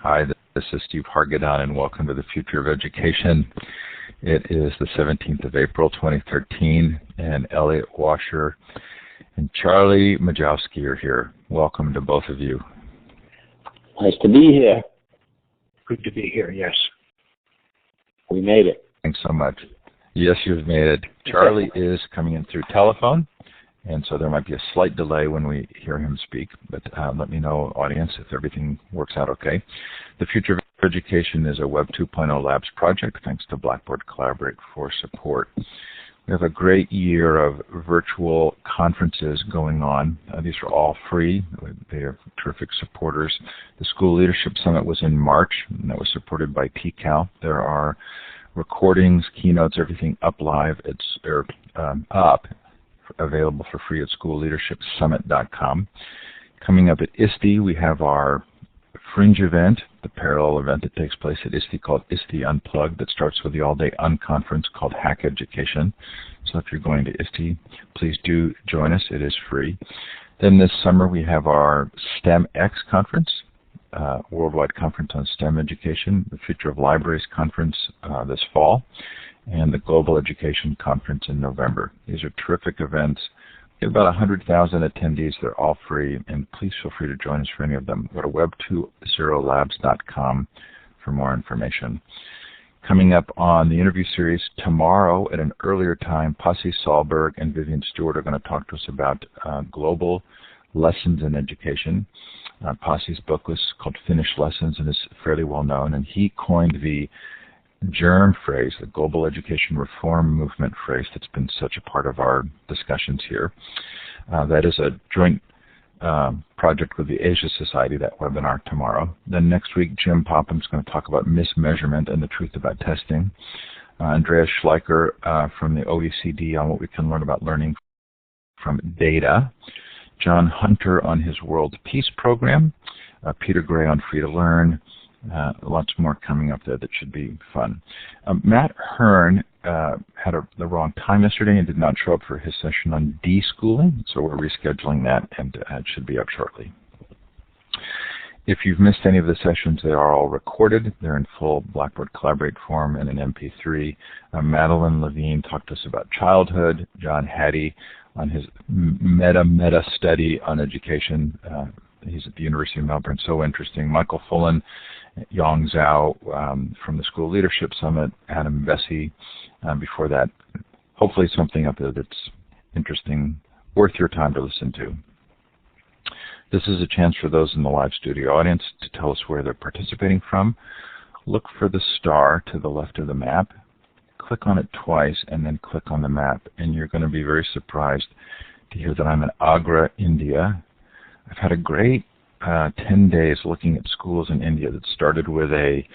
Hi, this is Steve Hargadon, and welcome to the Future of Education. It is the 17th of April, 2013, and Elliot Washer and Charlie Majowski are here. Welcome to both of you. Nice to be here. Good to be here, yes. We made it. Thanks so much. Yes, you've made it. Charlie is coming in through telephone, and so there might be a slight delay when we hear him speak, but let me know, audience, if everything works out okay. The Future of Education is a Web 2.0 Labs project, thanks to Blackboard Collaborate for support. We have a great year of virtual conferences going on. These are all free. They have terrific supporters. The School Leadership Summit was in March, and that was supported by TCAL. There are recordings, keynotes, everything up live. It's available for free at schoolleadershipsummit.com. Coming up at ISTE, we have our Fringe event, the parallel event that takes place at ISTE called ISTE Unplugged, that starts with the all-day unconference called Hack Education. So if you're going to ISTE, please do join us. It is free. Then this summer we have our STEMX conference, worldwide conference on STEM education, the Future of Libraries conference this fall, and the Global Education Conference in November. These are terrific events. We have about 100,000 attendees. They're all free, and please feel free to join us for any of them. Go to web20labs.com for more information. Coming up on the interview series tomorrow at an earlier time, Pasi Sahlberg and Vivian Stewart are going to talk to us about global lessons in education. Pasi's book was called Finished Lessons and is fairly well known, and he coined the GERM phrase, the Global Education Reform Movement phrase that's been such a part of our discussions here. That is a joint project with the Asia Society, that webinar tomorrow. Then next week, Jim Popham's going to talk about mismeasurement and the truth about testing. Andreas Schleicher from the OECD on what we can learn about learning from data. John Hunter on his World Peace Program. Peter Gray on Free to Learn. Lots more coming up there that should be fun. Matt Hearn had the wrong time yesterday and did not show up for his session on deschooling, so we're rescheduling that, and it should be up shortly. If you've missed any of the sessions, they are all recorded. They're in full Blackboard Collaborate form and an MP3. Madeline Levine talked to us about childhood. John Hattie on his meta study on education. He's at the University of Melbourne, so interesting. Michael Fullen, Yong Zhao from the School Leadership Summit, Adam Vesey. Before that, hopefully something up there that's interesting, worth your time to listen to. This is a chance for those in the live studio audience to tell us where they're participating from. Look for the star to the left of the map. Click on it twice and then click on the map, and you're going to be very surprised to hear that I'm in Agra, India. I've had a great 10 days looking at schools in India that started with a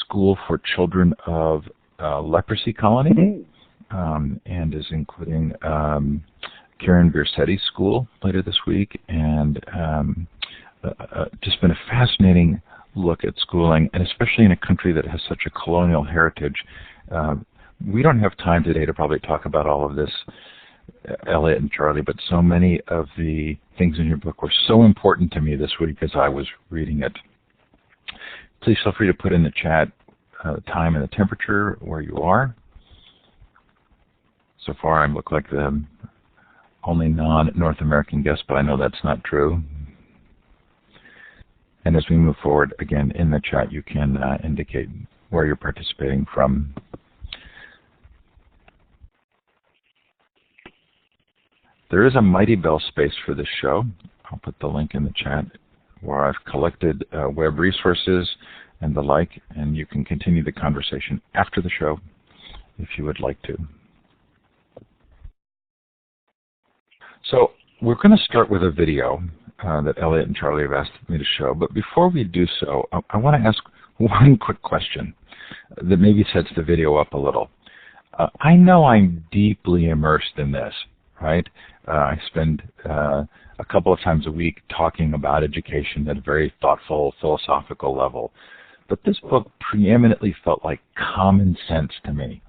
school for children of leprosy colony and is including Karen Birsetti's school later this week, and just been a fascinating look at schooling, and especially in a country that has such a colonial heritage. We don't have time today to probably talk about all of this, Elliot and Charlie, but so many of the things in your book were so important to me this week as I was reading it. Please feel free to put in the chat the time and the temperature where you are. So far I look like the only non-North American guest, but I know that's not true. And as we move forward, again, in the chat you can indicate where you're participating from. There is a Mighty Bell space for this show. I'll put the link in the chat where I've collected web resources and the like, and you can continue the conversation after the show if you would like to. So we're going to start with a video that Elliot and Charlie have asked me to show, but before we do so, I want to ask one quick question that maybe sets the video up a little. I know I'm deeply immersed in this, right? I spend a couple of times a week talking about education at a very thoughtful, philosophical level. But this book preeminently felt like common sense to me.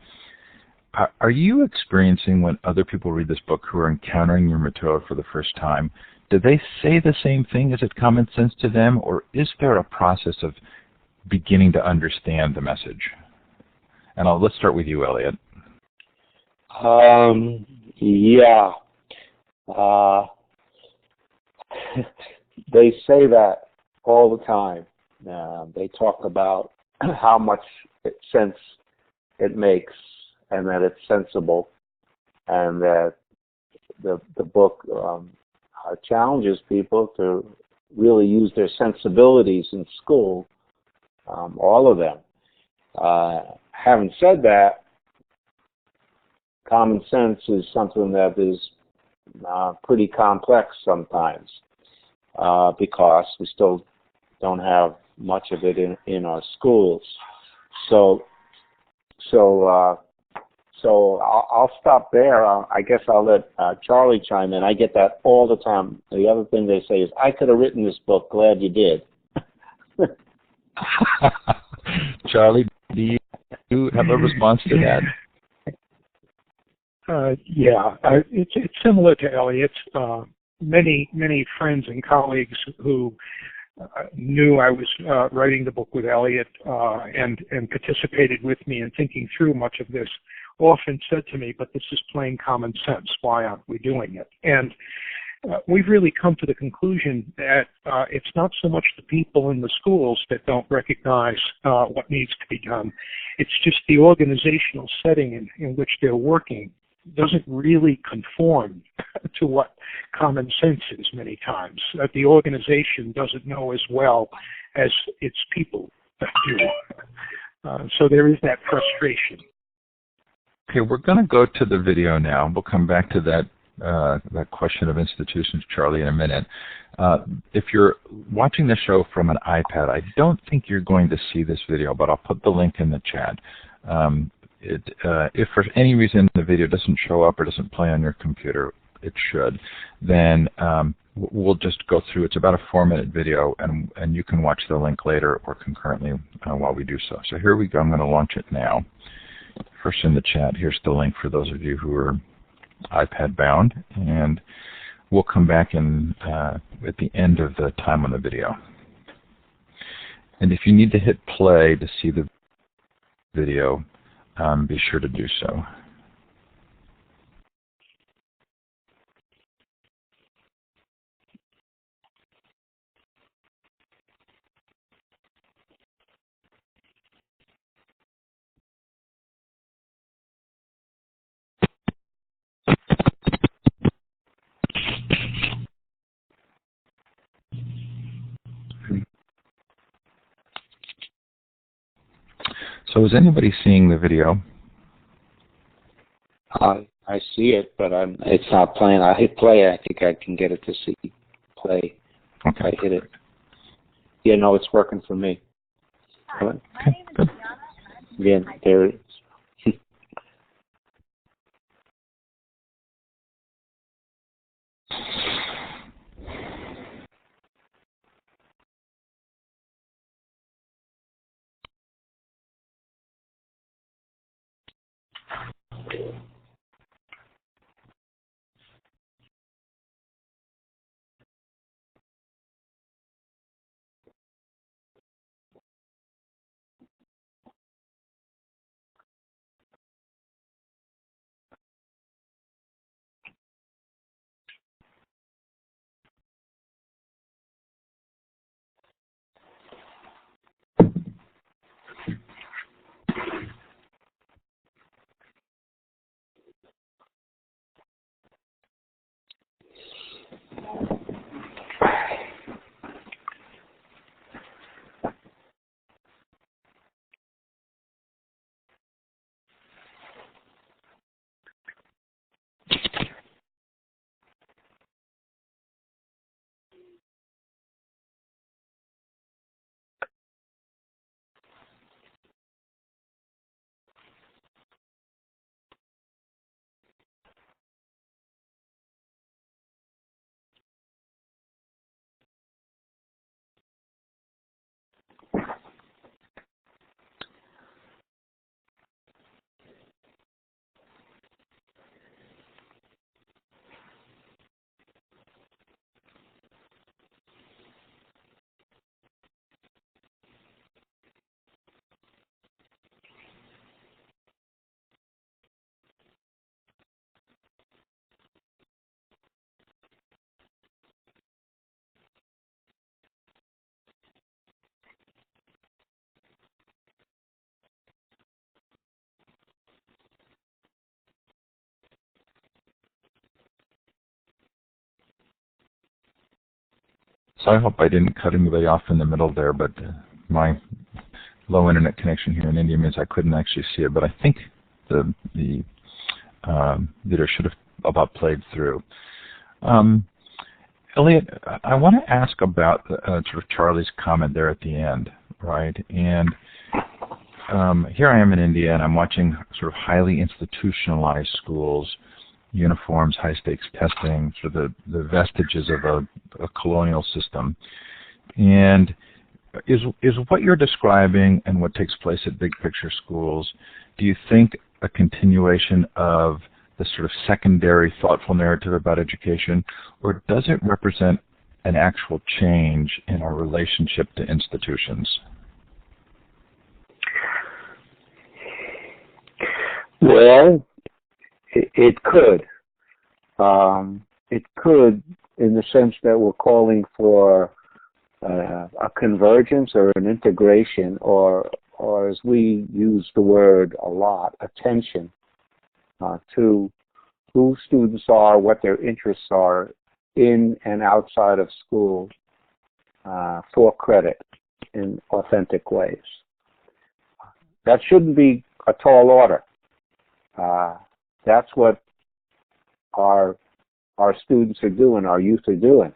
Are you experiencing, when other people read this book who are encountering your material for the first time, do they say the same thing? Is it common sense to them, or is there a process of beginning to understand the message? And let's start with you, Elliot. Yeah. They say that all the time. They talk about how much sense it makes, and that it's sensible, and that the book challenges people to really use their sensibilities in school, all of them. Having said that, common sense is something that is pretty complex sometimes, because we still don't have much of it in our schools. So I'll stop there. I guess I'll let Charlie chime in. I get that all the time. The other thing they say is, I could have written this book. Glad you did. Charlie, do you have a response to that? Yeah, it's similar to Elliot's. Many friends and colleagues who knew I was writing the book with Elliot and participated with me in thinking through much of this often said to me, but this is plain common sense. Why aren't we doing it? And we've really come to the conclusion that it's not so much the people in the schools that don't recognize what needs to be done. It's just the organizational setting in which they're working doesn't really conform to what common sense is many times. That the organization doesn't know as well as its people do. So there is that frustration. Okay, we're going to go to the video now. We'll come back to that question of institutions, Charlie, in a minute. If you're watching the show from an iPad, I don't think you're going to see this video, but I'll put the link in the chat. If for any reason the video doesn't show up or doesn't play on your computer, it should, then we'll just go through. It's about a 4-minute video, and you can watch the link later or concurrently while we do so. So here we go. I'm going to launch it now. First in the chat, here's the link for those of you who are iPad bound, and we'll come back in at the end of the time on the video. And if you need to hit play to see the video, be sure to do so. So is anybody seeing the video? I see it, but it's not playing. I hit play. I think I can get it to see play. Okay. I hit it. Yeah, no, it's working for me. Okay, good. Again, there it is. So I hope I didn't cut anybody off in the middle there, but my low internet connection here in India means I couldn't actually see it. But I think the leader should have about played through. Elliot, I want to ask about sort of Charlie's comment there at the end, right? And here I am in India, and I'm watching sort of highly institutionalized schools, uniforms, high-stakes testing, sort of the vestiges of a colonial system. And is what you're describing and what takes place at big picture schools, do you think a continuation of the sort of secondary thoughtful narrative about education, or does it represent an actual change in our relationship to institutions? Well, it could. It could, in the sense that we're calling for a convergence or an integration, or as we use the word a lot, attention to who students are, what their interests are in and outside of school for credit in authentic ways. That shouldn't be a tall order. That's what our students are doing, our youth are doing.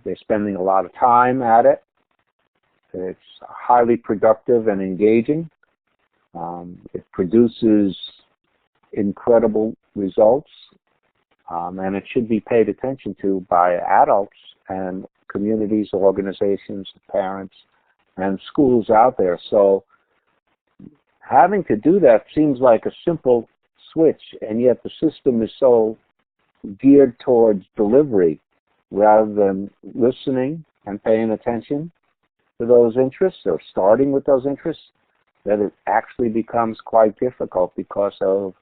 They're spending a lot of time at it. It's highly productive and engaging. It produces incredible results, and it should be paid attention to by adults and communities, organizations, parents, and schools out there. So having to do that seems like a simple switch, and yet the system is so geared towards delivery rather than listening and paying attention to those interests or starting with those interests, that it actually becomes quite difficult because of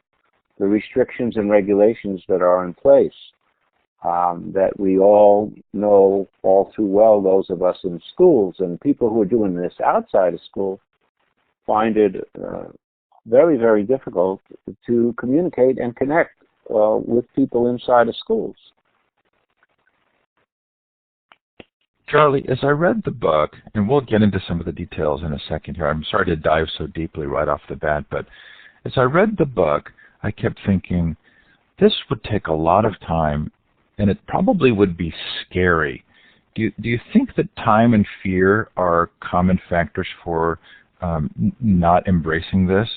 the restrictions and regulations that are in place, that we all know all too well, those of us in schools. And people who are doing this outside of school find it very, very difficult to communicate and connect with people inside of schools. Charlie, as I read the book, and we'll get into some of the details in a second here, I'm sorry to dive so deeply right off the bat, but as I read the book, I kept thinking, this would take a lot of time, and it probably would be scary. Do you think that time and fear are common factors for not embracing this?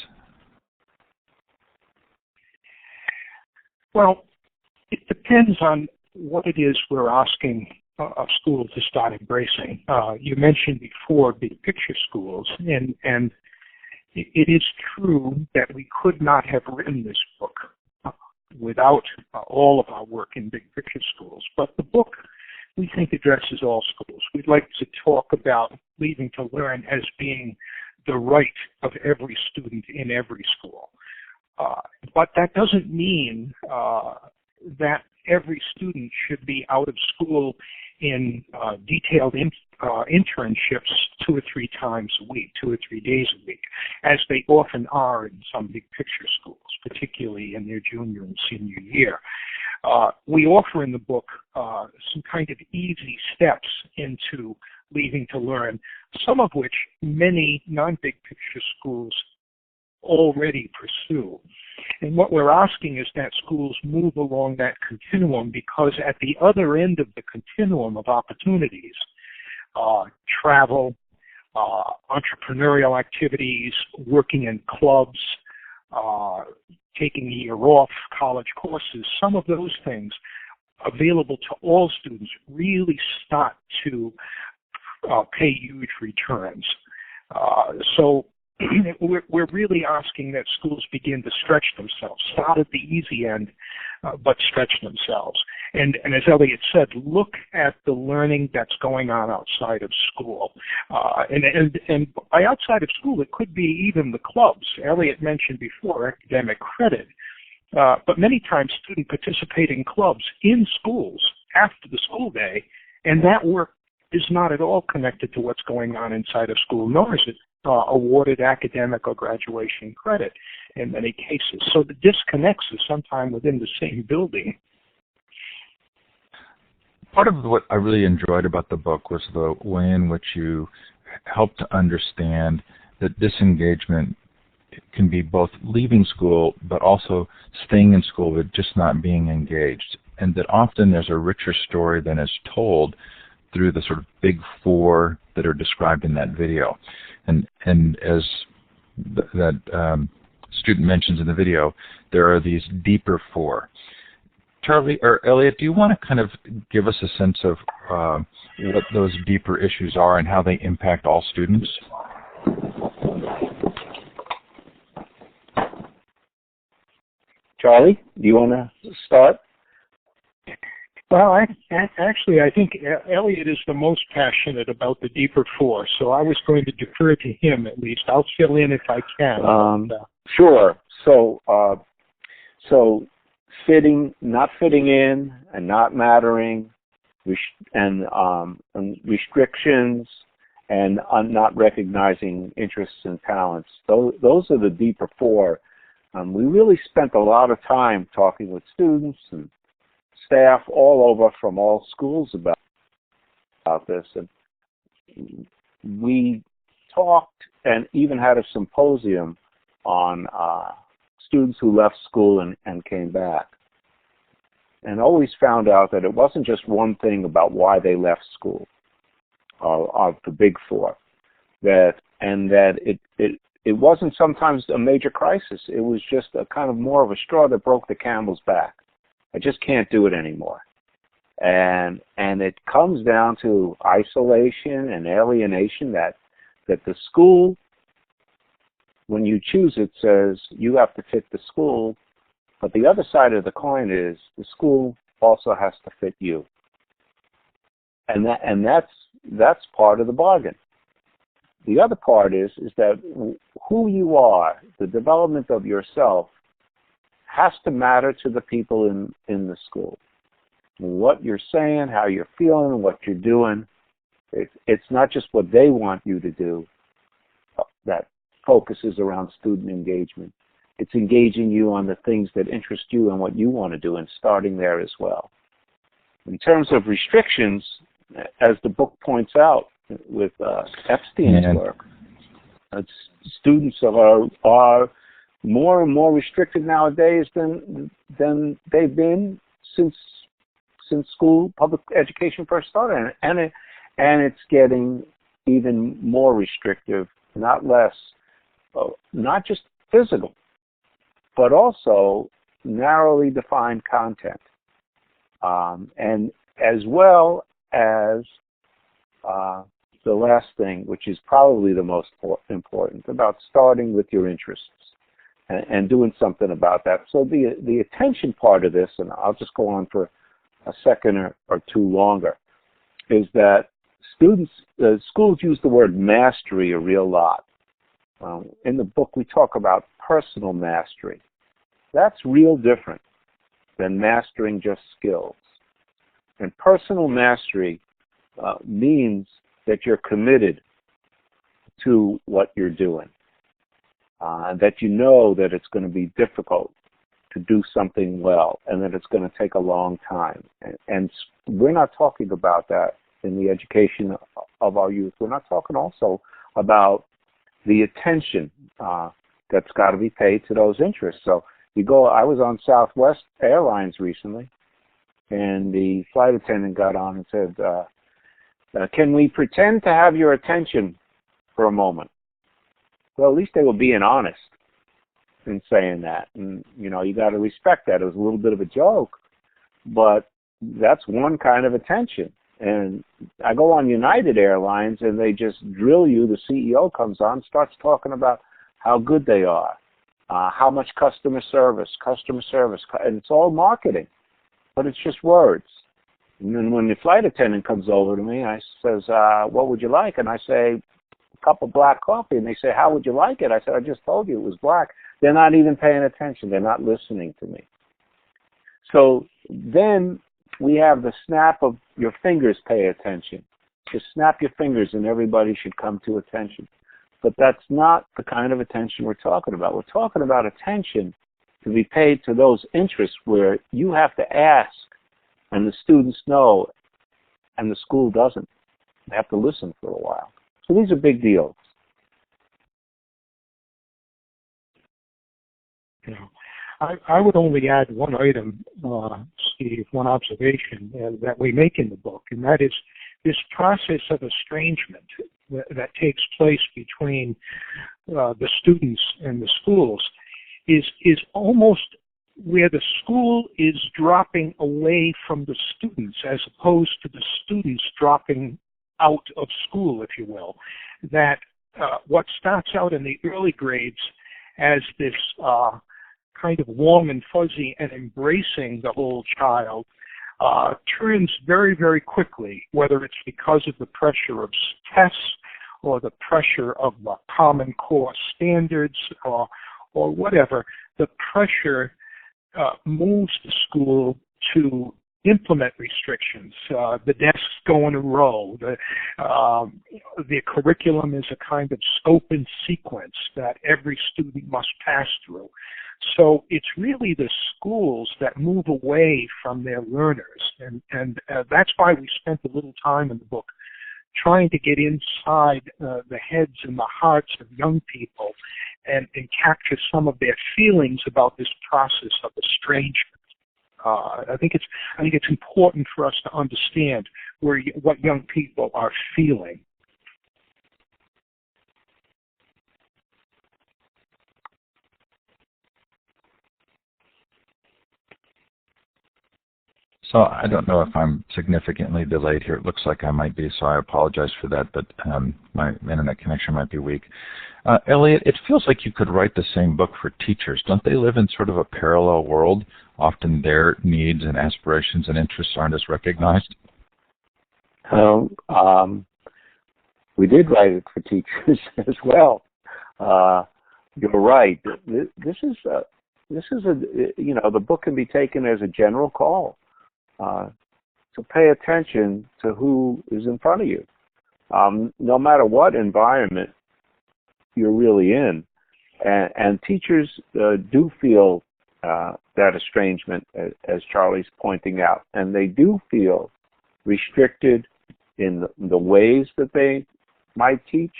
Well, it depends on what it is we're asking a school to start embracing. You mentioned before big picture schools, and it is true that we could not have written this book without all of our work in big picture schools. But the book, we think, addresses all schools. We'd like to talk about leaving to learn as being the right of every student in every school. But that doesn't mean that every student should be out of school in detailed internships 2 or 3 times a week, 2 or 3 days a week, as they often are in some big picture schools, particularly in their junior and senior year. We offer in the book some kind of easy steps into leaving to learn, some of which many non-big picture schools already pursue. And what we're asking is that schools move along that continuum, because at the other end of the continuum of opportunities, travel, entrepreneurial activities, working in clubs, taking a year off, college courses, some of those things available to all students really start to pay huge returns. So we're really asking that schools begin to stretch themselves, start at the easy end, but stretch themselves. And as Elliot said, look at the learning that's going on outside of school. And by outside of school, it could be even the clubs. Elliot mentioned before academic credit. But many times students participate in clubs in schools after the school day, and that work is not at all connected to what's going on inside of school, nor is it awarded academic or graduation credit in many cases. So the disconnects are sometimes within the same building. part of what I really enjoyed about the book was the way in which you helped to understand that disengagement can be both leaving school but also staying in school but just not being engaged, and that often there's a richer story than is told through the sort of big four that are described in that video. And as that student mentions in the video, there are these deeper four. Charlie or Elliot, do you want to kind of give us a sense of what those deeper issues are and how they impact all students? Charlie, do you want to start? Well, I think Elliot is the most passionate about the deeper four, so I was going to defer to him at least. I'll fill in if I can. Sure. So not fitting in, and not mattering, and restrictions, and not recognizing interests and talents. Those are the deeper four. We really spent a lot of time talking with students and staff all over from all schools about this, and we talked and even had a symposium on students who left school and came back, and always found out that it wasn't just one thing about why they left school, of the big four, that it wasn't sometimes a major crisis. It was just a kind of more of a straw that broke the camel's back. I just can't do it anymore. And it comes down to isolation and alienation that the school, when you choose it, says you have to fit the school, but the other side of the coin is the school also has to fit you. And that's part of the bargain. The other part is that who you are, the development of yourself, has to matter to the people in the school. What you're saying, how you're feeling, what you're doing, it's not just what they want you to do that focuses around student engagement. It's engaging you on the things that interest you and what you want to do, and starting there as well. In terms of restrictions, as the book points out with Epstein's work, students are more and more restricted nowadays than they've been since school, public education first started, and it's getting even more restrictive, not less, not just physical, but also narrowly defined content, and as well as the last thing, which is probably the most important, about starting with your interests and doing something about that. So the attention part of this, and I'll just go on for a second or two longer, is that schools use the word mastery a real lot. In the book, we talk about personal mastery. That's real different than mastering just skills. And personal mastery means that you're committed to what you're doing, that you know that it's going to be difficult to do something well, and that it's going to take a long time. And we're not talking about that in the education of our youth. We're not talking also about the attention that's got to be paid to those interests. So I was on Southwest Airlines recently, and the flight attendant got on and said, can we pretend to have your attention for a moment? Well, at least they were being honest in saying that. And, you got to respect that. It was a little bit of a joke, but that's one kind of attention. And I go on United Airlines, and they just drill you. The CEO comes on, starts talking about how good they are, how much customer service, and it's all marketing, but it's just words. And then when the flight attendant comes over to me, I says, what would you like? And I say, a cup of black coffee. And they say, how would you like it? I said, I just told you it was black. They're not even paying attention. They're not listening to me. So then we have the snap of your fingers, pay attention. Just snap your fingers and everybody should come to attention. But that's not the kind of attention we're talking about. We're talking about attention to be paid to those interests where you have to ask, and the students know, and the school doesn't. They have to listen for a while. So these are big deals. Yeah. I would only add one item, Steve, one observation that we make in the book, and that is this process of estrangement that takes place between the students and the schools is almost where the school is dropping away from the students as opposed to the students dropping out of school, if you will. That what starts out in the early grades as this kind of warm and fuzzy and embracing the whole child turns very, very quickly, whether it's because of the pressure of tests or the pressure of the Common Core standards or whatever. The pressure moves the school to implement restrictions. The desks go in a row. The curriculum is a kind of scope and sequence that every student must pass through. So it's really the schools that move away from their learners, and that's why we spent a little time in the book trying to get inside the heads and the hearts of young people and capture some of their feelings about this process of estrangement. I think it's important for us to understand what young people are feeling. So I don't know if I'm significantly delayed here. It looks like I might be, so I apologize for that, but my internet connection might be weak. Elliot, it feels like you could write the same book for teachers. Don't they live in sort of a parallel world? Often their needs and aspirations and interests aren't as recognized. We did write it for teachers as well. You're right. This is the book can be taken as a general call. To pay attention to who is in front of you, no matter what environment you're really in. And teachers do feel that estrangement, as Charlie's pointing out, and they do feel restricted in the ways that they might teach,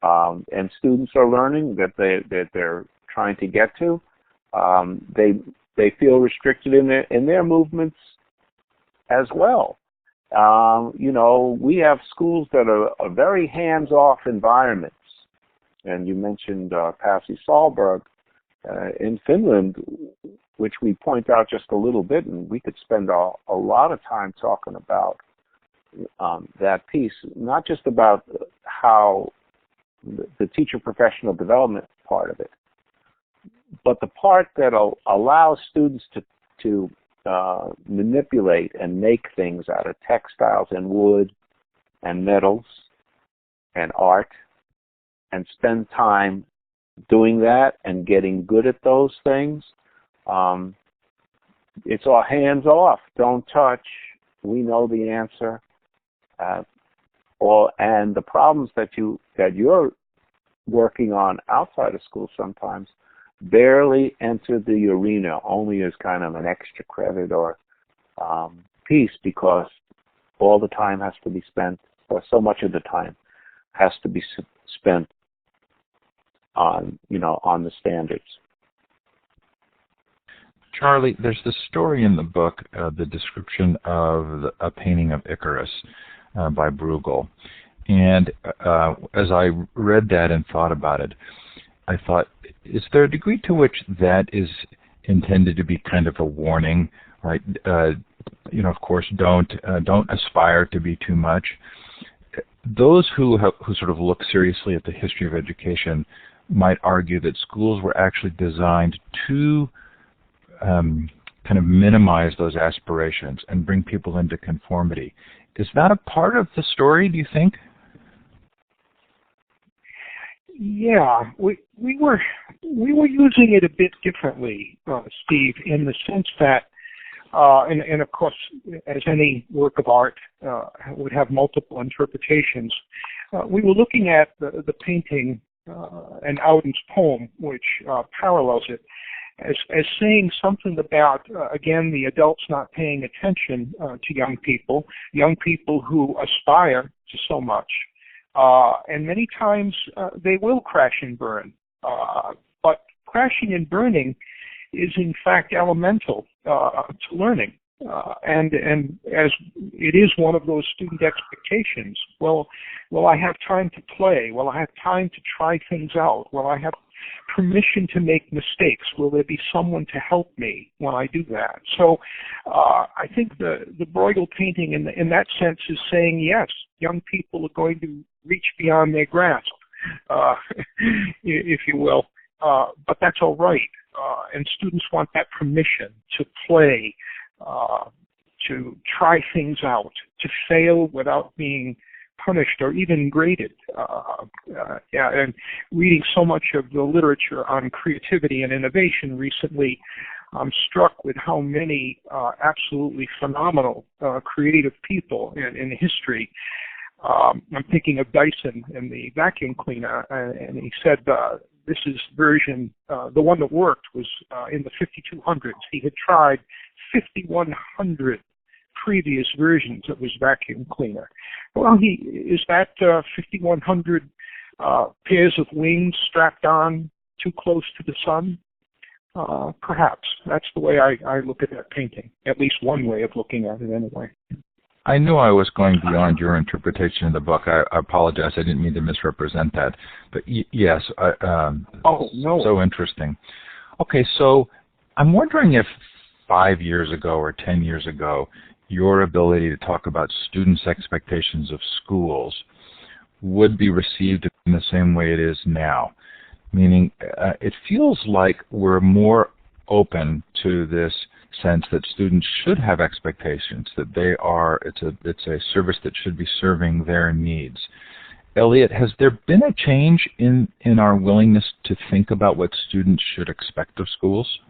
and students are learning that they're trying to get to. They feel restricted in their movements as well. We have schools that are very hands-off environments. And you mentioned Pasi Sahlberg in Finland, which we point out just a little bit, and we could spend a lot of time talking about that piece, not just about how the teacher professional development part of it, but the part that allows students to manipulate and make things out of textiles and wood and metals and art, and spend time doing that and getting good at those things. It's all hands off. Don't touch. We know the answer. And the problems that you're working on outside of school sometimes barely enter the arena, only as kind of an extra credit or piece, because all the time has to be spent, or so much of the time has to be spent on the standards. Charlie, there's this story in the book, the description of a painting of Icarus by Bruegel. And as I read that and thought about it, I thought, is there a degree to which that is intended to be kind of a warning, right? Of course, don't aspire to be too much. Those who sort of look seriously at the history of education might argue that schools were actually designed to kind of minimize those aspirations and bring people into conformity. Is that a part of the story, do you think? Yeah, we were using it a bit differently, Steve, in the sense that, and of course, as any work of art would have multiple interpretations. We were looking at the painting and Auden's poem, which parallels it, as saying something about, again, the adults not paying attention to young people who aspire to so much. And many times they will crash and burn. But crashing and burning is in fact elemental to learning. And as it is one of those student expectations, will I have time to play? Will I have time to try things out? Will I have permission to make mistakes? Will there be someone to help me when I do that? So I think the Bruegel painting in that sense is saying, yes, young people are going to reach beyond their grasp, if you will, but that's all right. And students want that permission to play, to try things out, to fail without being punished or even graded. And reading so much of the literature on creativity and innovation recently, I'm struck with how many absolutely phenomenal creative people in history. I'm thinking of Dyson and the vacuum cleaner, and he said this is version, the one that worked was in the 5200s. He had tried 5,100 previous versions of his vacuum cleaner. Well, is that 5,100 pairs of wings strapped on too close to the sun? Perhaps. That's the way I look at that painting, at least one way of looking at it anyway. I knew I was going beyond your interpretation of the book. I apologize. I didn't mean to misrepresent that. But yes, oh, no. So interesting. Okay, so I'm wondering if 5 years ago or 10 years ago, your ability to talk about students' expectations of schools would be received in the same way it is now. Meaning, it feels like we're more open to this sense that students should have expectations, that it's a service that should be serving their needs. Elliot, has there been a change in our willingness to think about what students should expect of schools?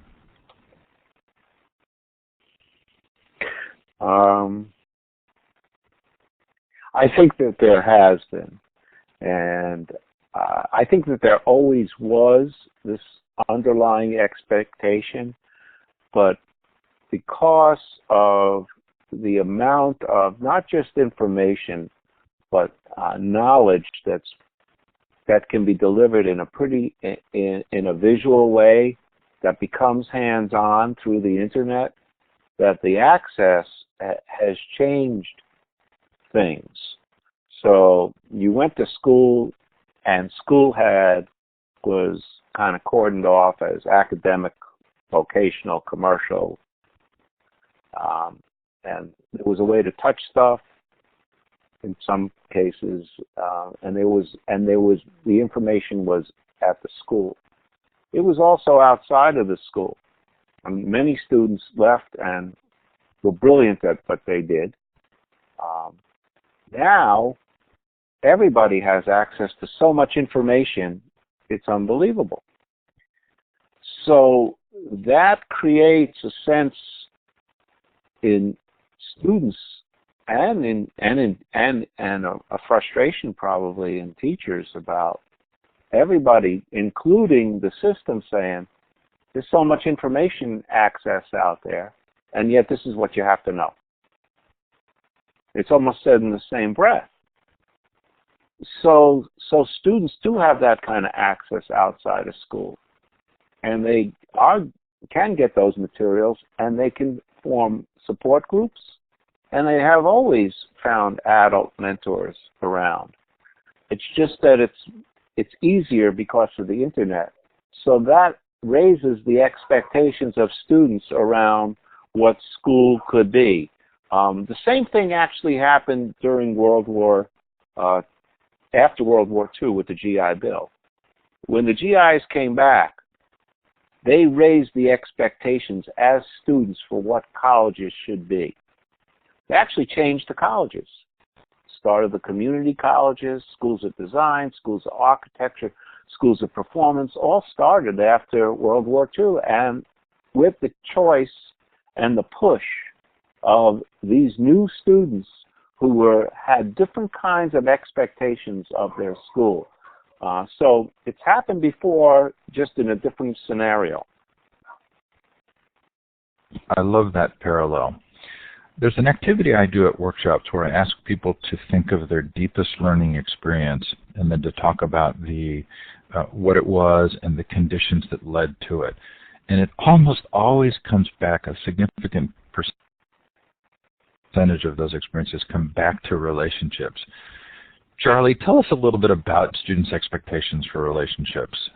I think that there has been, and I think that there always was this underlying expectation, but because of the amount of not just information, but knowledge that can be delivered in a visual way that becomes hands-on through the internet, that the access has changed things. So you went to school, and school was kind of cordoned off as academic, vocational, commercial, and there was a way to touch stuff in some cases, and the information was at the school. It was also outside of the school. I mean, many students left and were brilliant at what they did. Now, everybody has access to so much information, it's unbelievable. So that creates a sense in students and a frustration probably in teachers about everybody, including the system, saying there's so much information access out there, and yet this is what you have to know. It's almost said in the same breath. So students do have that kind of access outside of school, and they can get those materials, and they can form support groups, and they have always found adult mentors around. It's just that it's easier because of the internet. So that raises the expectations of students around what school could be. The same thing actually happened during after World War II with the GI Bill. When the GIs came back, they raised the expectations as students for what colleges should be. They actually changed the colleges. Started the community colleges, schools of design, schools of architecture, schools of performance, all started after World War II, and with the choice and the push of these new students who had different kinds of expectations of their school. So it's happened before, just in a different scenario. I love that parallel. There's an activity I do at workshops where I ask people to think of their deepest learning experience and then to talk about what it was and the conditions that led to it. And it almost always comes back, a significant percentage of those experiences come back to relationships. Charlie, tell us a little bit about students' expectations for relationships.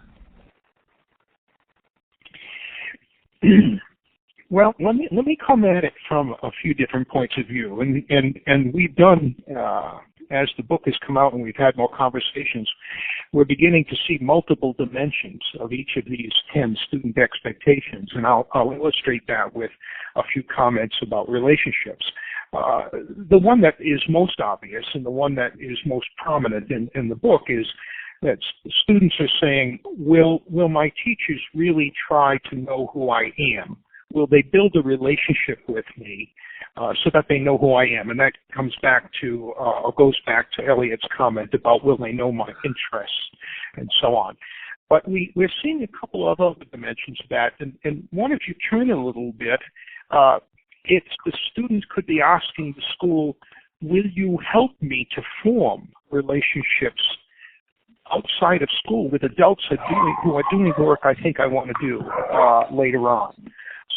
Well, let me come at it from a few different points of view, and we've done as the book has come out and we've had more conversations, we're beginning to see multiple dimensions of each of these 10 student expectations, and I'll illustrate that with a few comments about relationships. The one that is most obvious and the one that is most prominent in the book is that students are saying, will my teachers really try to know who I am? Will they build a relationship with me so that they know who I am? And that comes back to, or goes back to Elliot's comment about will they know my interests and so on. But we're seeing a couple of other dimensions of that. And one, if you turn a little bit, it's the students could be asking the school, will you help me to form relationships outside of school with adults who are doing work I think I want to do later on?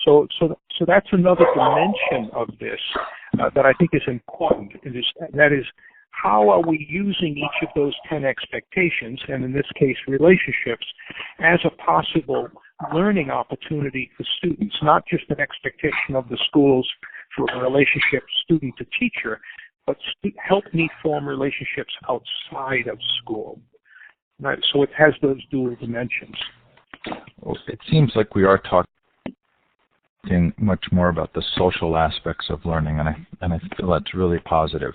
So that's another dimension of this that I think is important. That is, how are we using each of those 10 expectations, and in this case relationships, as a possible learning opportunity for students, not just an expectation of the schools for a relationship student to teacher, but help me form relationships outside of school. Right? So it has those dual dimensions. Well, it seems like we are talking much more about the social aspects of learning, and I feel that's really positive.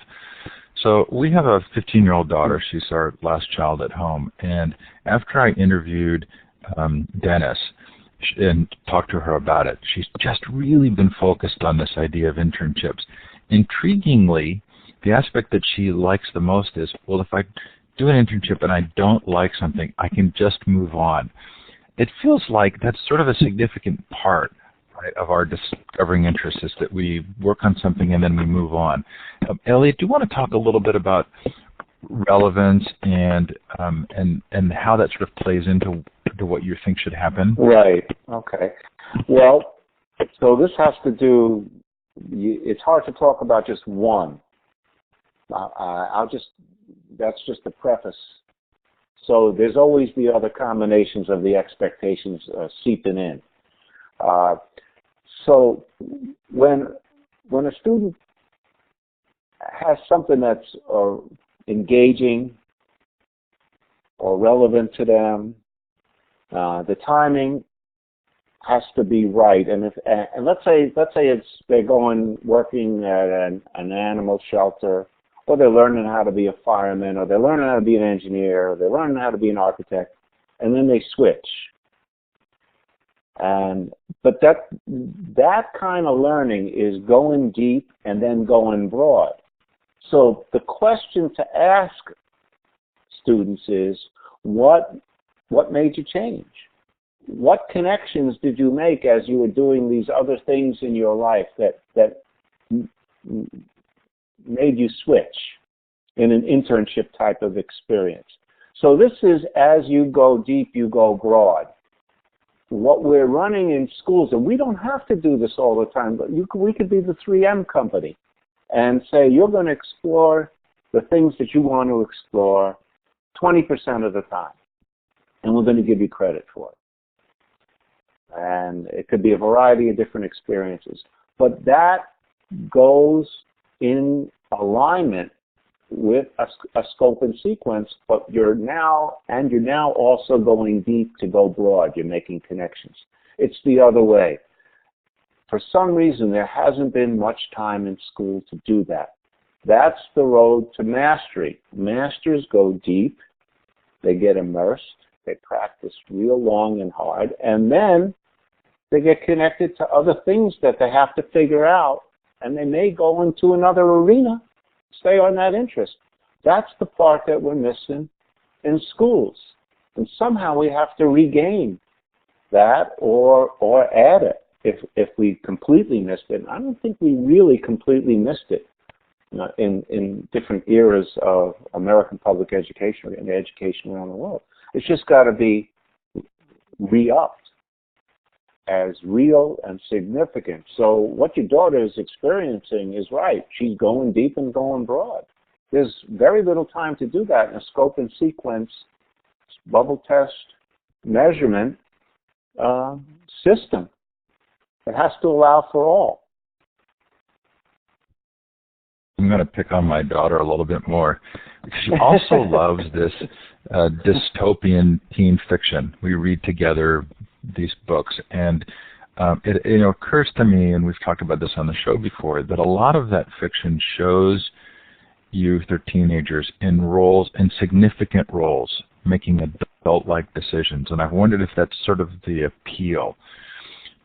So we have a 15-year-old daughter. She's our last child at home, and after I interviewed Dennis and talked to her about it, she's just really been focused on this idea of internships. Intriguingly, the aspect that she likes the most is, well, if I do an internship and I don't like something, I can just move on. It feels like that's sort of a significant part, right, of our discovering interests, is that we work on something and then we move on. Elliot, do you want to talk a little bit about relevance and how that sort of plays into what you think should happen? Right. Okay. Well, so this has to do. It's hard to talk about just one. That's just the preface. So there's always the other combinations of the expectations seeping in. So when a student has something that's engaging or relevant to them, the timing has to be right. And let's say they're working at an animal shelter, or they're learning how to be a fireman, or they're learning how to be an engineer, or they're learning how to be an architect, and then they switch. But that kind of learning is going deep and then going broad. So the question to ask students is, what made you change? What connections did you make as you were doing these other things in your life that made you switch in an internship type of experience? So this is, as you go deep, you go broad. What we're running in schools, and we don't have to do this all the time, but we could be the 3M company and say, you're going to explore the things that you want to explore 20% of the time, and we're going to give you credit for it. And it could be a variety of different experiences. But that goes in alignment with a scope and sequence, but you're now also going deep to go broad. You're making connections. It's the other way. For some reason, there hasn't been much time in school to do that. That's the road to mastery. Masters go deep. They get immersed. They practice real long and hard. And then they get connected to other things that they have to figure out. And they may go into another arena, stay on that interest. That's the part that we're missing in schools. And somehow we have to regain that or add it. if we completely missed it, I don't think we really completely missed it in different eras of American public education and education around the world. It's just got to be re-upped as real and significant. So what your daughter is experiencing is right. She's going deep and going broad. There's very little time to do that in a scope and sequence, bubble test, measurement system. It has to allow for all. I'm going to pick on my daughter a little bit more. She also loves this dystopian teen fiction. We read together these books, and it occurs to me, and we've talked about this on the show before, that a lot of that fiction shows youth or teenagers in significant roles, making adult-like decisions, and I've wondered if that's sort of the appeal.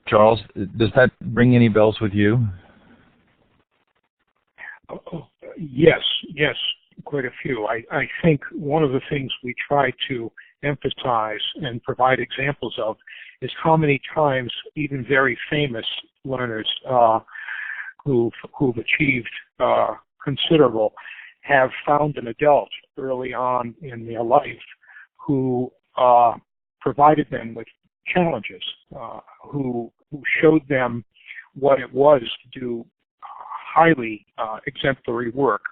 Charles, does that ring any bells with you? Yes, quite a few. I think one of the things we try to emphasize and provide examples of is how many times even very famous learners who've achieved considerable have found an adult early on in their life who provided them with challenges, who showed them what it was to do highly exemplary work.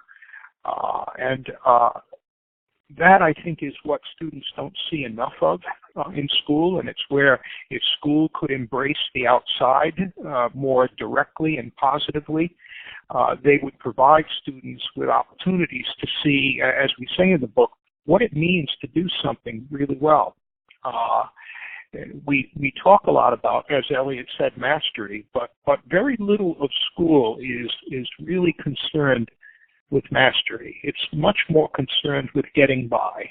And that, I think, is what students don't see enough of in school, and it's where if school could embrace the outside more directly and positively, they would provide students with opportunities to see, as we say in the book, what it means to do something really well. We talk a lot about, as Elliot said, mastery, but very little of school is really concerned with mastery. It's much more concerned with getting by.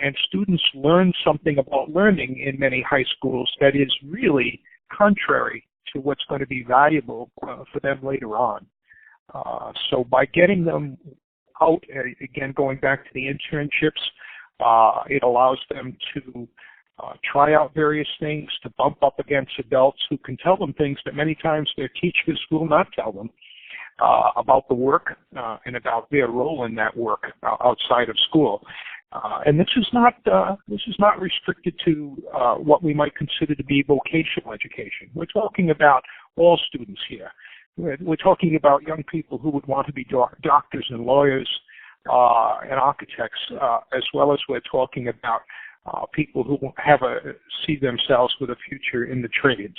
And students learn something about learning in many high schools that is really contrary to what's going to be valuable for them later on. So by getting them out, again, going back to the internships, it allows them to try out various things, to bump up against adults who can tell them things that many times their teachers will not tell them about the work and about their role in that work outside of school. And this is not restricted to what we might consider to be vocational education. We're talking about all students here. We're talking about young people who would want to be doctors and lawyers and architects, as well as we're talking about people who see themselves with a future in the trades.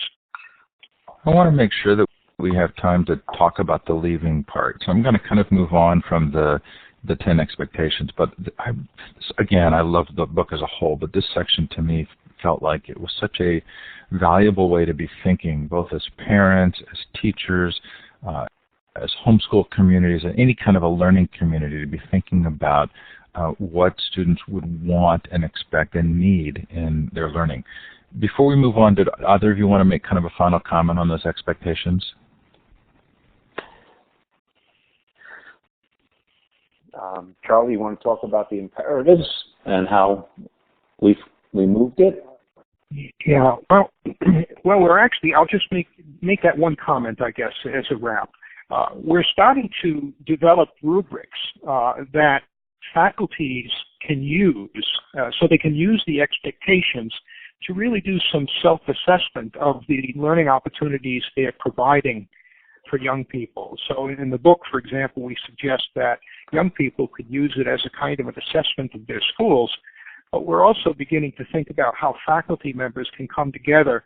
I want to make sure that we have time to talk about the leaving part. So I'm going to kind of move on from the 10 expectations. But I love the book as a whole, but this section to me felt like it was such a valuable way to be thinking, both as parents, as teachers, as homeschool communities, and any kind of a learning community, to be thinking about what students would want and expect and need in their learning. Before we move on, did either of you want to make kind of a final comment on those expectations? Charlie, you want to talk about the imperatives and how we moved it? Yeah. Well, we're actually. I'll just make that one comment, I guess, as a wrap. We're starting to develop rubrics that faculties can use, so they can use the expectations to really do some self-assessment of the learning opportunities they're providing for young people. So in the book, for example, we suggest that young people could use it as a kind of an assessment of their schools, but we're also beginning to think about how faculty members can come together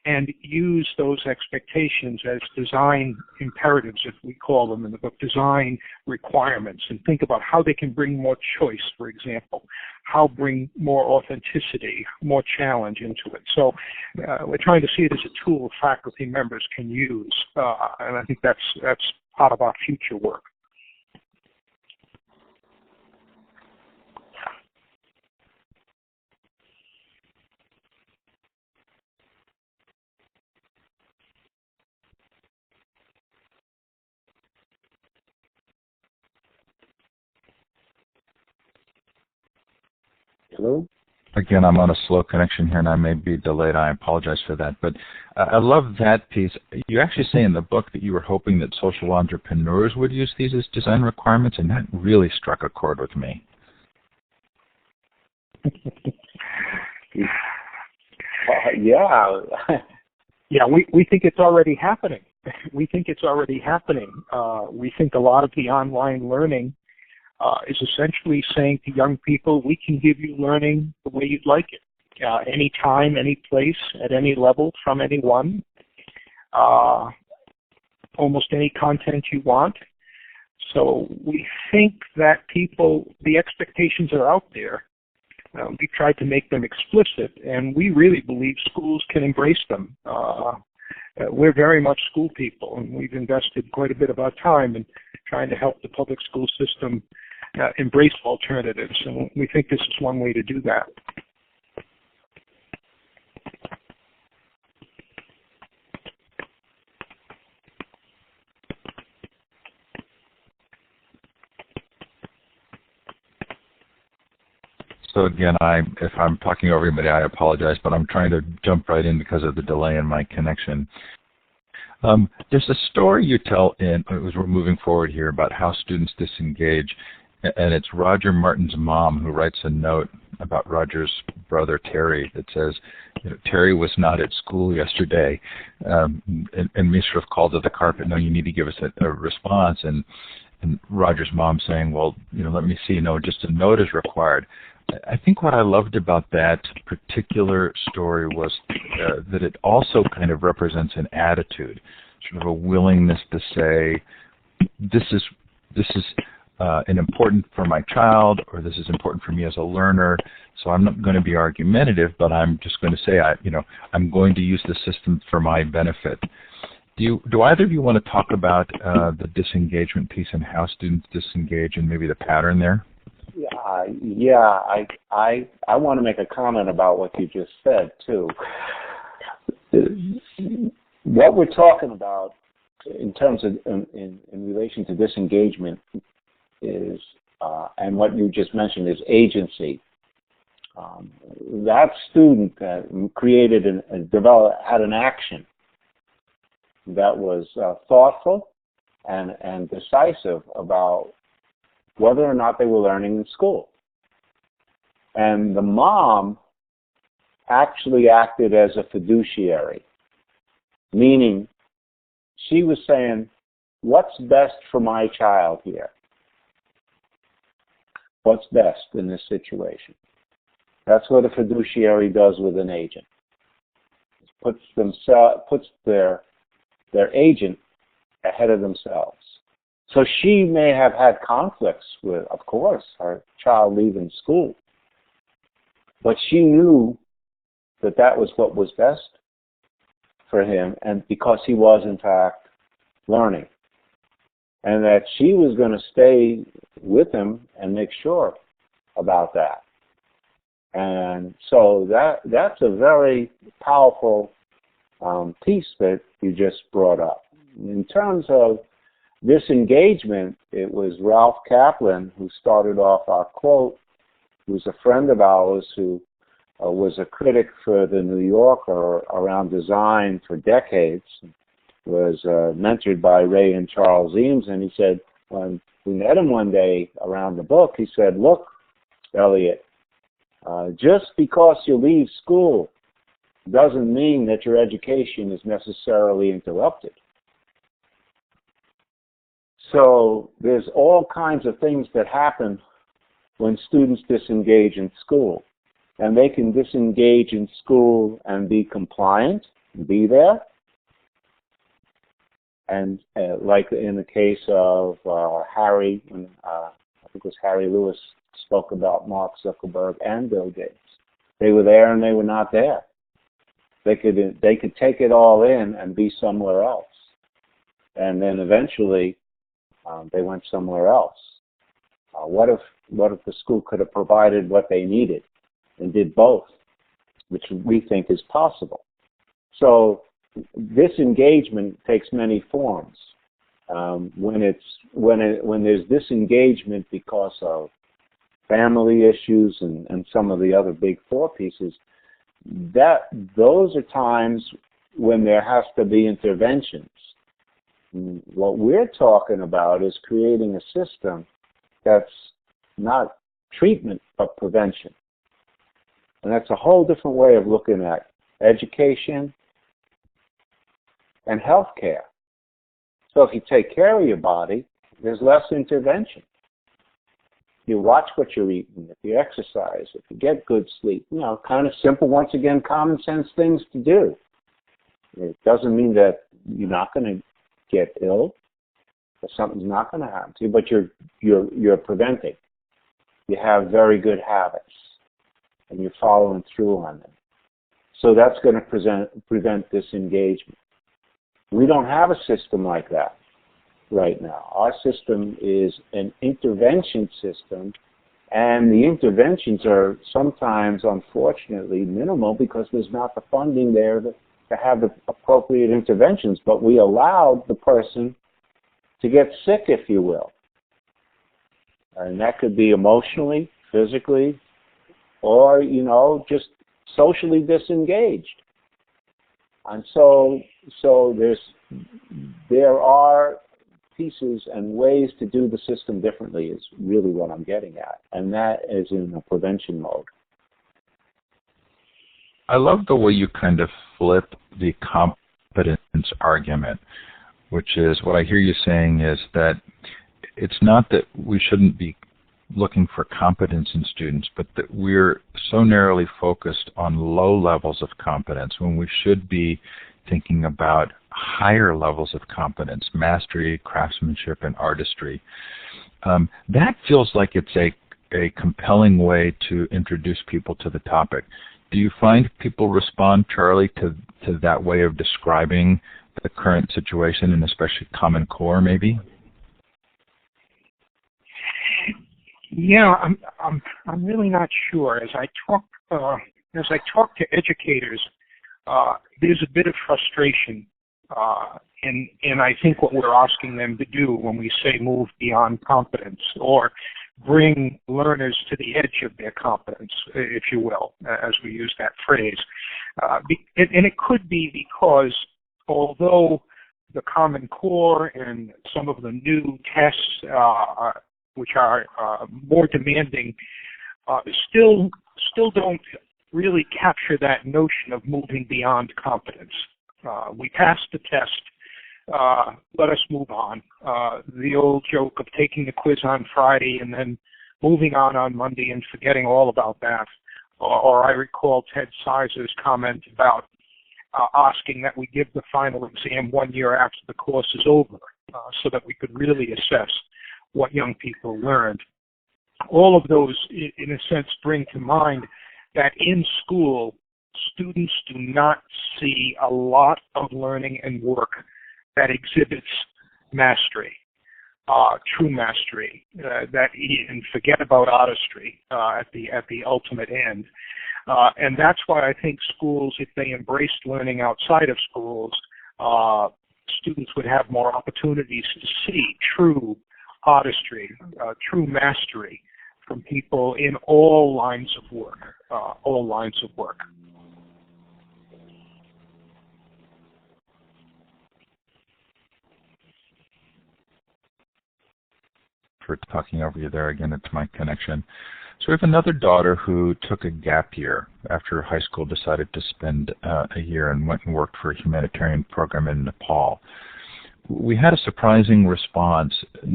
and use those expectations as design imperatives, if we call them in the book, design requirements, and think about how they can bring more choice, for example, how bring more authenticity, more challenge into it. So we're trying to see it as a tool faculty members can use, and I think that's part of our future work. Hello? Again, I'm on a slow connection here, and I may be delayed. I apologize for that. But I love that piece. You actually say in the book that you were hoping that social entrepreneurs would use these as design requirements, and that really struck a chord with me. Yeah. Yeah, we think it's already happening. We think it's already happening. We think a lot of the online learning is essentially saying to young people, we can give you learning the way you'd like it, anytime, any place, at any level, from anyone, almost any content you want. So we think that the expectations are out there. We tried to make them explicit, and we really believe schools can embrace them. We're very much school people, and we've invested quite a bit of our time in trying to help the public school system embrace alternatives, and we think this is one way to do that. So again, if I'm talking over anybody, I apologize, but I'm trying to jump right in because of the delay in my connection. There's a story you tell as we're moving forward here about how students disengage, and it's Roger Martin's mom who writes a note about Roger's brother Terry that says, Terry was not at school yesterday, and me sort of called to the carpet, no, you need to give us a response, and Roger's mom saying, well, let me see, no, just a note is required. I think what I loved about that particular story was that it also kind of represents an attitude, sort of a willingness to say, this is an important for my child, or this is important for me as a learner. So I'm not going to be argumentative, but I'm just going to say, I'm going to use the system for my benefit. Do either of you want to talk about the disengagement piece and how students disengage and maybe the pattern there? I want to make a comment about what you just said too. What we're talking about in terms of in relation to disengagement is, and what you just mentioned is agency. That student that created and developed had an action that was thoughtful and decisive about whether or not they were learning in school. And the mom actually acted as a fiduciary, meaning she was saying, what's best for my child here? What's best in this situation? That's what a fiduciary does with an agent. Puts their agent ahead of themselves. So she may have had conflicts with, of course, her child leaving school. But she knew that that was what was best for him, and because he was, in fact, learning. And that she was going to stay with him and make sure about that. And so that's a very powerful piece that you just brought up. In terms of disengagement, it was Ralph Kaplan who started off our quote, who's a friend of ours who was a critic for the New Yorker around design for decades, was mentored by Ray and Charles Eames, and he said, when we met him one day around the book, he said, look, Elliot, just because you leave school doesn't mean that your education is necessarily interrupted. So there's all kinds of things that happen when students disengage in school. And they can disengage in school and be compliant, be there. And like in the case of Harry, I think it was Harry Lewis spoke about Mark Zuckerberg and Bill Gates. They were there and they were not there. They could take it all in and be somewhere else. And then eventually they went somewhere else. What if the school could have provided what they needed and did both, which we think is possible? So disengagement takes many forms. When there's disengagement because of family issues and some of the other big four pieces, those are times when there has to be interventions. What we're talking about is creating a system that's not treatment but prevention. And that's a whole different way of looking at education and healthcare. So if you take care of your body, there's less intervention. You watch what you're eating, if you exercise, if you get good sleep, kind of simple, once again, common sense things to do. It doesn't mean that you're not going to get ill, or something's not going to happen to you, but you're preventing. You have very good habits, and you're following through on them. So that's going to prevent disengagement. We don't have a system like that right now. Our system is an intervention system, and the interventions are sometimes, unfortunately, minimal because there's not the funding there to have the appropriate interventions, but we allowed the person to get sick, if you will. And that could be emotionally, physically, or, just socially disengaged. And so there are pieces and ways to do the system differently is really what I'm getting at. And that is in a prevention mode. I love the way you kind of flip the competence argument, which is what I hear you saying is that it's not that we shouldn't be looking for competence in students, but that we're so narrowly focused on low levels of competence when we should be thinking about higher levels of competence, mastery, craftsmanship, and artistry. That feels like it's a compelling way to introduce people to the topic. Do you find people respond, Charlie, to that way of describing the current situation, and especially Common Core, maybe? Yeah, I'm really not sure. As I talk to educators, there's a bit of frustration, and I think what we're asking them to do when we say move beyond competence or bring learners to the edge of their competence, if you will, as we use that phrase. And it could be because although the Common Core and some of the new tests, which are more demanding, still don't really capture that notion of moving beyond competence. We passed the test. Let us move on. The old joke of taking the quiz on Friday and then moving on Monday and forgetting all about that. Or I recall Ted Sizer's comment about asking that we give the final exam 1 year after the course is over so that we could really assess what young people learned. All of those, in a sense, bring to mind that in school, students do not see a lot of learning and work that exhibits mastery, true mastery, and forget about artistry at the ultimate end. And that's why I think schools, if they embraced learning outside of schools, students would have more opportunities to see true artistry, true mastery from people in all lines of work, For talking over you there again, it's my connection. So we have another daughter who took a gap year after high school, decided to spend a year and went and worked for a humanitarian program in Nepal. We had a surprising response,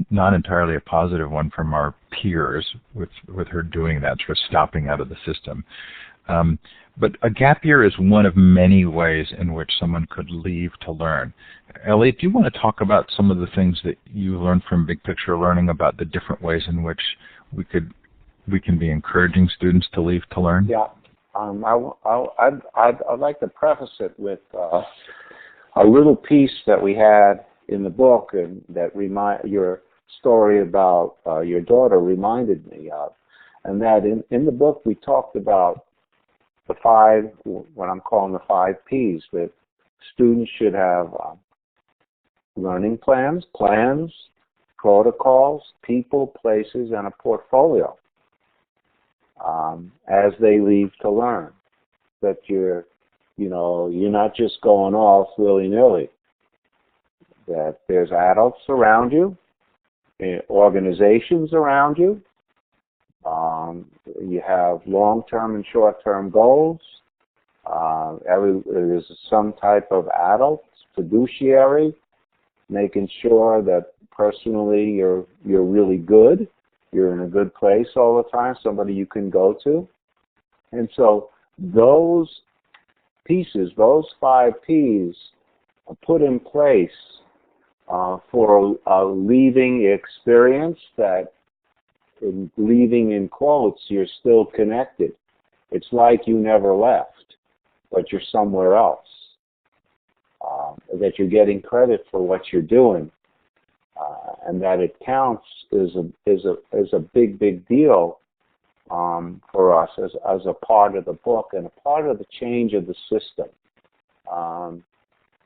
not entirely a positive one, from our peers with her doing that, sort of stopping out of the system. But a gap year is one of many ways in which someone could leave to learn. Elliot, do you want to talk about some of the things that you learned from Big Picture Learning about the different ways in which we can be encouraging students to leave to learn? Yeah, I'd like to preface it with a little piece that we had in the book, and that your story about your daughter reminded me of, and that in the book we talked about the five, what I'm calling the 5 Ps, that students should have learning plans, protocols, people, places, and a portfolio. as they leave to learn. That you're not just going off willy-nilly. That there's adults around you, organizations around you. You have long-term and short-term goals. There's some type of adult fiduciary, making sure that personally you're really good. You're in a good place all the time, somebody you can go to. And so those pieces, those 5 Ps, are put in place for a leaving experience that, in leaving in quotes, you're still connected. It's like you never left, but you're somewhere else. That you're getting credit for what you're doing, and that it counts is a big deal for us as a part of the book and a part of the change of the system.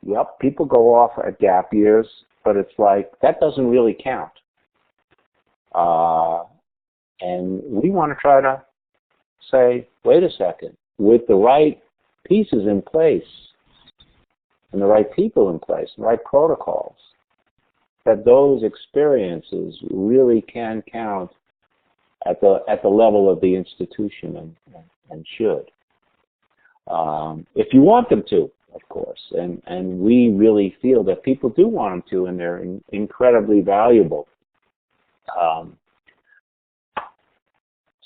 Yep, people go off at gap years, but it's like that doesn't really count. And we want to try to say, wait a second, with the right pieces in place and the right people in place, the right protocols, that those experiences really can count at the level of the institution and should. If you want them to, of course, and we really feel that people do want them to, and they're incredibly valuable.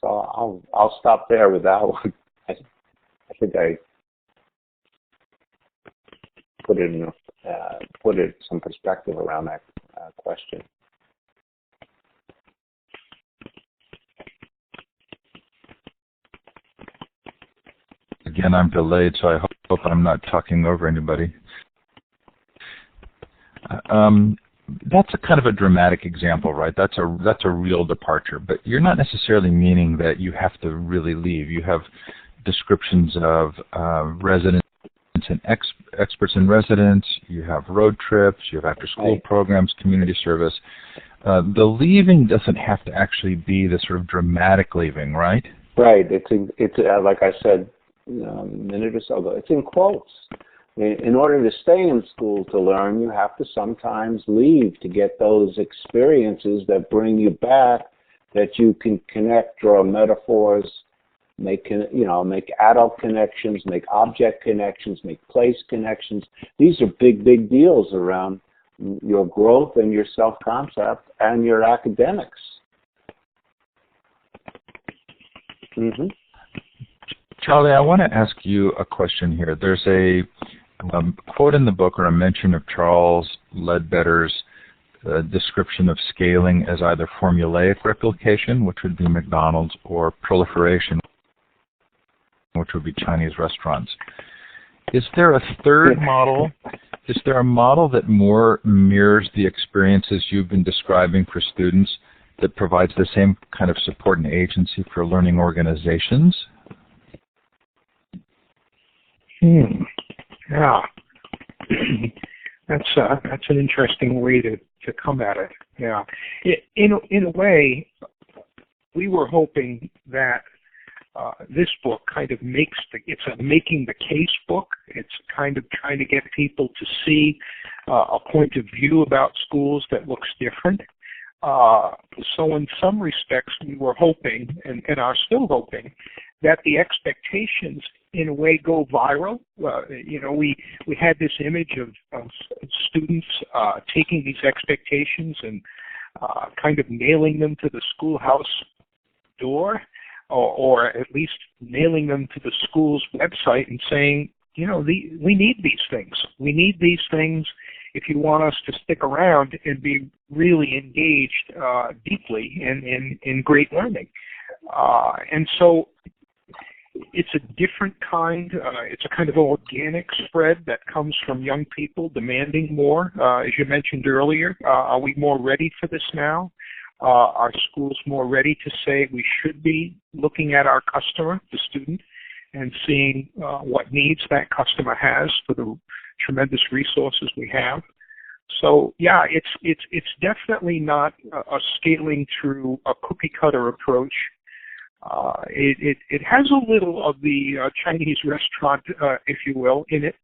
So I'll stop there with that one. I think I put some perspective around that question. Again, I'm delayed, so I hope I'm not talking over anybody. That's a kind of a dramatic example, right? That's a real departure, but you're not necessarily meaning that you have to really leave. You have descriptions of residents and experts in residence. You have road trips. You have after-school programs, community service. The leaving doesn't have to actually be the sort of dramatic leaving, right? Right. It's like I said a minute or so ago. It's in quotes. In order to stay in school to learn, you have to sometimes leave to get those experiences that bring you back, that you can connect, draw metaphors, make adult connections, make object connections, make place connections. These are big deals around your growth and your self-concept and your academics. Mm-hmm. Charlie, I want to ask you a question here. There's a quote in the book, or a mention of Charles Ledbetter's description of scaling as either formulaic replication, which would be McDonald's, or proliferation, which would be Chinese restaurants. Is there a third model? Is there a model that more mirrors the experiences you've been describing for students, that provides the same kind of support and agency for learning organizations? Yeah, that's an interesting way to come at it. Yeah, in a way, we were hoping that this book kind of it's a making the case book. It's kind of trying to get people to see a point of view about schools that looks different. So in some respects, we were hoping, and are still hoping, that the expectations in a way go viral. We had this image of students taking these expectations and kind of nailing them to the schoolhouse door, or at least nailing them to the school's website and saying, we need these things. We need these things if you want us to stick around and be really engaged deeply in great learning. And so it's a different kind. It's a kind of organic spread that comes from young people demanding more. As you mentioned earlier, are we more ready for this now? Are schools more ready to say we should be looking at our customer, the student, and seeing what needs that customer has for the tremendous resources we have? So yeah, it's definitely not a scaling through a cookie cutter approach. It has a little of the Chinese restaurant, if you will, in it.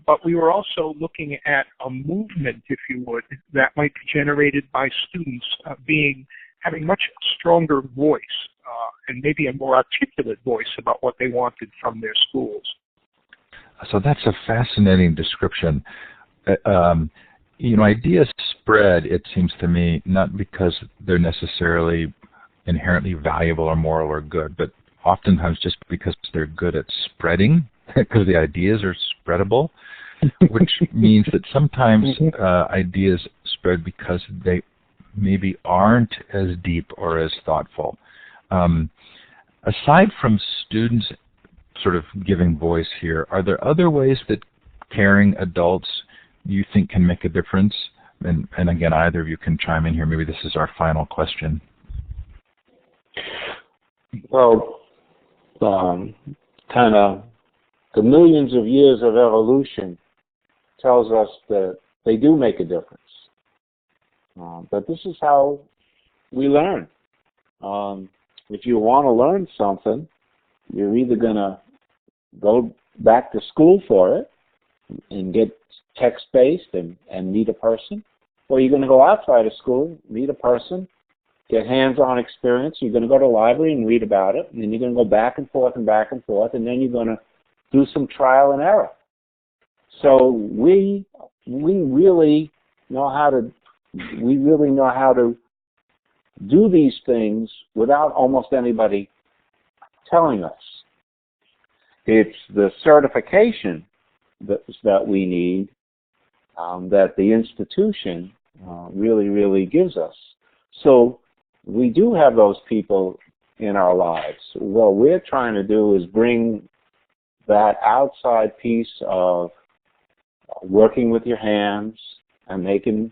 But we were also looking at a movement, if you would, that might be generated by students having much stronger voice and maybe a more articulate voice about what they wanted from their schools. So that's a fascinating description. Ideas spread, it seems to me, not because they're necessarily inherently valuable or moral or good, but oftentimes just because they're good at spreading, because the ideas are spreadable, which means that sometimes ideas spread because they maybe aren't as deep or as thoughtful. Aside from students sort of giving voice here, are there other ways that caring adults you think can make a difference? And again, either of you can chime in here. Maybe this is our final question. Well, kind of the millions of years of evolution tells us that they do make a difference. But this is how we learn. If you want to learn something, you're either going to go back to school for it and get text-based and meet a person, or you're going to go outside of school, meet a person, get hands-on experience. You're going to go to the library and read about it, and then you're going to go back and forth, and then you're going to do some trial and error. So we really know how to do these things without almost anybody telling us. It's the certification that we need, that the institution really gives us. So we do have those people in our lives. What we're trying to do is bring that outside piece of working with your hands and making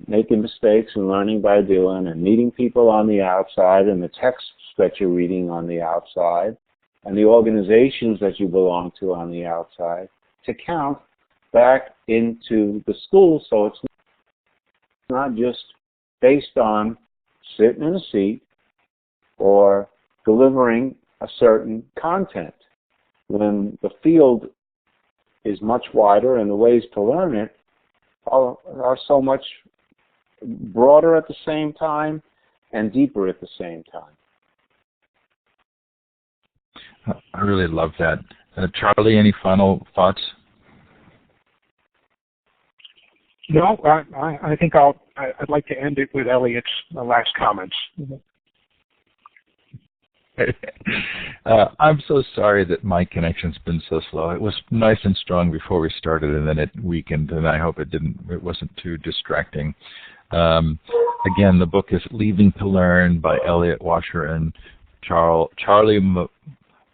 mistakes and learning by doing and meeting people on the outside and the texts that you're reading on the outside and the organizations that you belong to on the outside to count back into the school, so it's not just based on sitting in a seat or delivering a certain content. When the field is much wider and the ways to learn it are so much broader at the same time and deeper at the same time. I really love that. Charlie, any final thoughts? No, I think I'd like to end it with Elliot's last comments. I'm so sorry that my connection's been so slow. It was nice and strong before we started, and then it weakened, and I hope it wasn't too distracting. Again, the book is Leaving to Learn by Elliot Washer and Charlie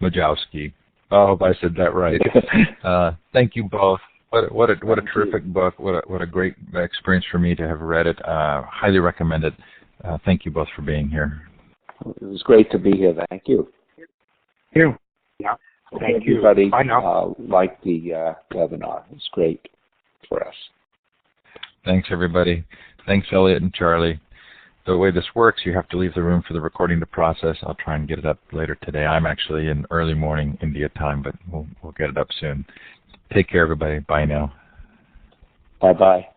Majowski. I hope I said that right. Thank you both. What a terrific book. What a great experience for me to have read it. Highly recommend it. Thank you both for being here. It was great to be here. Thank you. Thank you. Yeah. Thank you. Everybody Bye now. liked the webinar. It was great for us. Thanks, everybody. Thanks, Elliot and Charlie. The way this works, you have to leave the room for the recording to process. I'll try and get it up later today. I'm actually in early morning India time, but we'll get it up soon. Take care, everybody. Bye now. Bye-bye.